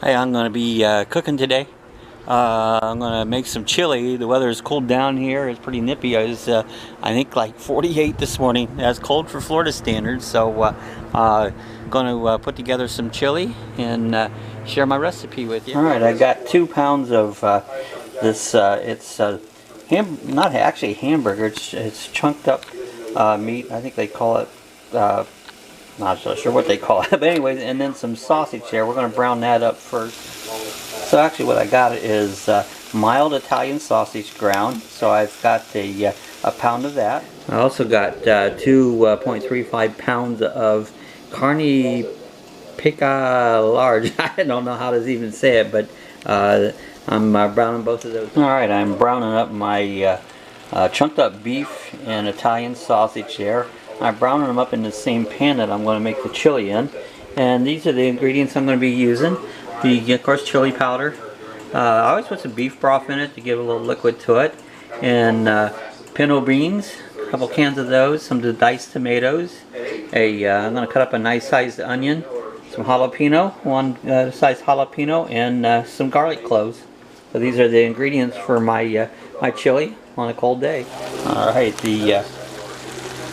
Hey, I'm going to be cooking today. I'm going to make some chili. The weather is cooled down here. It's pretty nippy. I was, I think, like 48 this morning. That's cold for Florida standards. So, going to put together some chili and share my recipe with you. All right, I got 2 pounds of this. It's not actually hamburger. It's chunked up meat. I think they call it. Not so sure what they call it, but anyways, and then some sausage here. We're going to brown that up first. So actually what I got is mild Italian sausage ground. So I've got a pound of that. I also got 2.35 pounds of carne pica large. I don't know how to even say it, but I'm browning both of those. Alright, I'm browning up my chunked up beef and Italian sausage there. I'm browning them up in the same pan that I'm going to make the chili in. And these are the ingredients I'm going to be using. Of course, chili powder. I always put some beef broth in it to give a little liquid to it. And pinto beans, a couple cans of those, some diced tomatoes. I'm going to cut up a nice sized onion, some jalapeno, one sized jalapeno, and some garlic cloves. So these are the ingredients for my my chili on a cold day. Alright, the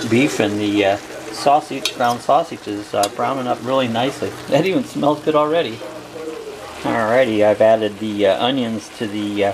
beef and the sausage, ground sausage, is browning up really nicely. That even smells good already. Alrighty, I've added the onions to the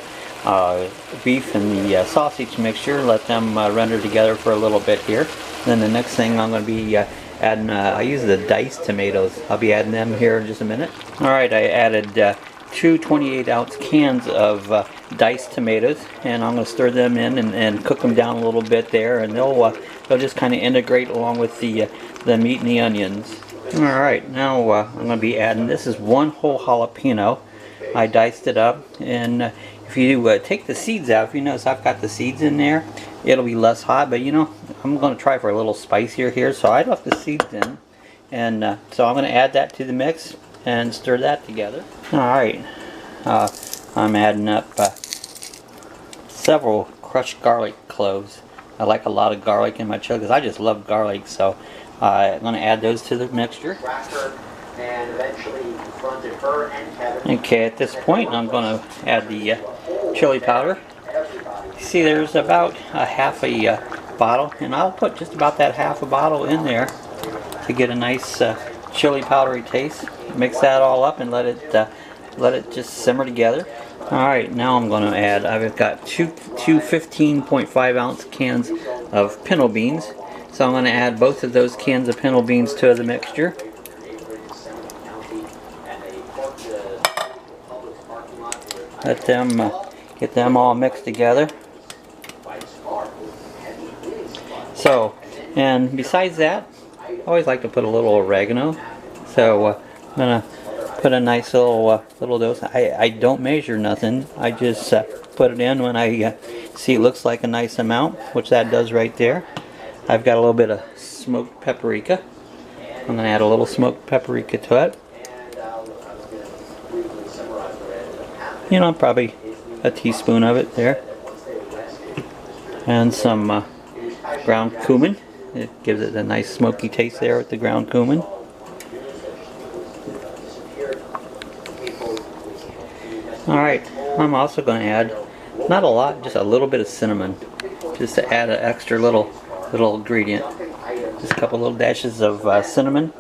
beef and the sausage mixture. Let them render together for a little bit here. Then the next thing I'm going to be adding, I use the diced tomatoes. I'll be adding them here in just a minute. Alright, I added 2 28-ounce cans of diced tomatoes, and I'm going to stir them in and cook them down a little bit there, and they'll just kind of integrate along with the meat and the onions. Alright, now I'm going to be adding, this is 1 whole jalapeno. I diced it up, and if you take the seeds out, if you notice I've got the seeds in there, it'll be less hot, but you know, I'm going to try for a little spicier here, so I left the seeds in, and so I'm going to add that to the mix and stir that together. Alright, I'm adding up several crushed garlic cloves. I like a lot of garlic in my chili because I just love garlic, so I'm going to add those to the mixture. Okay, at this point I'm going to add the chili powder. You see there's about a half a bottle, and I'll put just about that half a bottle in there to get a nice chili powdery taste. Mix that all up and let it just simmer together. Alright, now I'm going to add, I've got two 15.5 ounce cans of pinto beans. So I'm going to add both of those cans of pinto beans to the mixture. Let them get them all mixed together. So, and besides that, I always like to put a little oregano. So I'm going to put a nice little dose. I don't measure nothing. I just put it in when I see it looks like a nice amount, which that does right there. I've got a little bit of smoked paprika. I'm going to add a little smoked paprika to it. You know, probably a teaspoon of it there. And some ground cumin. It gives it a nice smoky taste there with the ground cumin. Alright, I'm also going to add, not a lot, just a little bit of cinnamon, just to add an extra little ingredient. Just a couple little dashes of cinnamon,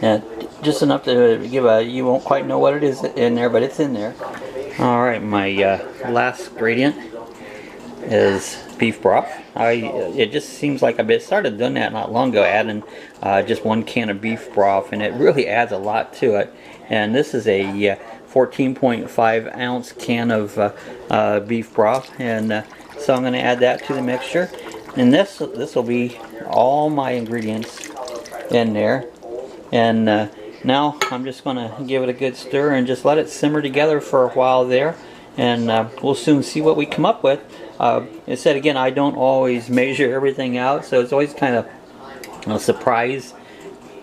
and just enough to give you won't quite know what it is in there, but it's in there. Alright, my last ingredient is beef broth. It just seems like I started doing that not long ago, adding just 1 can of beef broth, and it really adds a lot to it. And this is a 14.5 ounce can of beef broth, and so I'm going to add that to the mixture. And this will be all my ingredients in there. And now I'm just going to give it a good stir and just let it simmer together for a while there, and we'll soon see what we come up with. I said again, I don't always measure everything out, so it's always kind of a surprise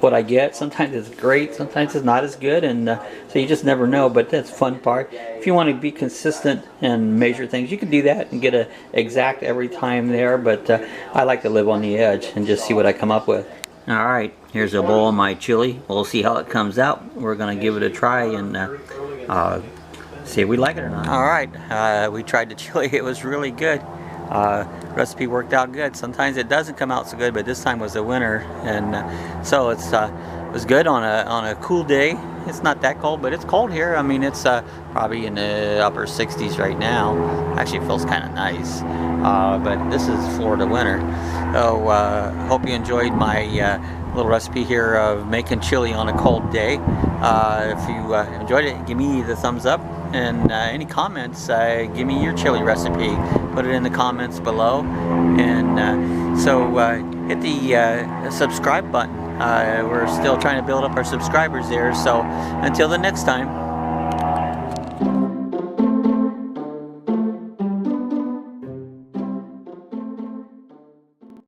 what I get. Sometimes it's great, sometimes it's not as good, and so you just never know, but that's the fun part. If you want to be consistent and measure things, you can do that and get a exact every time there, but I like to live on the edge and just see what I come up with. Alright, here's a bowl of my chili. We'll see how it comes out. We're going to give it a try and See if we like it or not. All right, we tried the chili. It was really good. Recipe worked out good. Sometimes it doesn't come out so good, but this time was a winner, and so it was good on a cool day. It's not that cold, but it's cold here. I mean, it's probably in the upper 60s right now. Actually, it feels kind of nice. But this is Florida winter. So hope you enjoyed my little recipe here of making chili on a cold day. If you enjoyed it, give me the thumbs up, and any comments, give me your chili recipe. Put it in the comments below, and so hit the subscribe button. We're still trying to build up our subscribers there, so until the next time.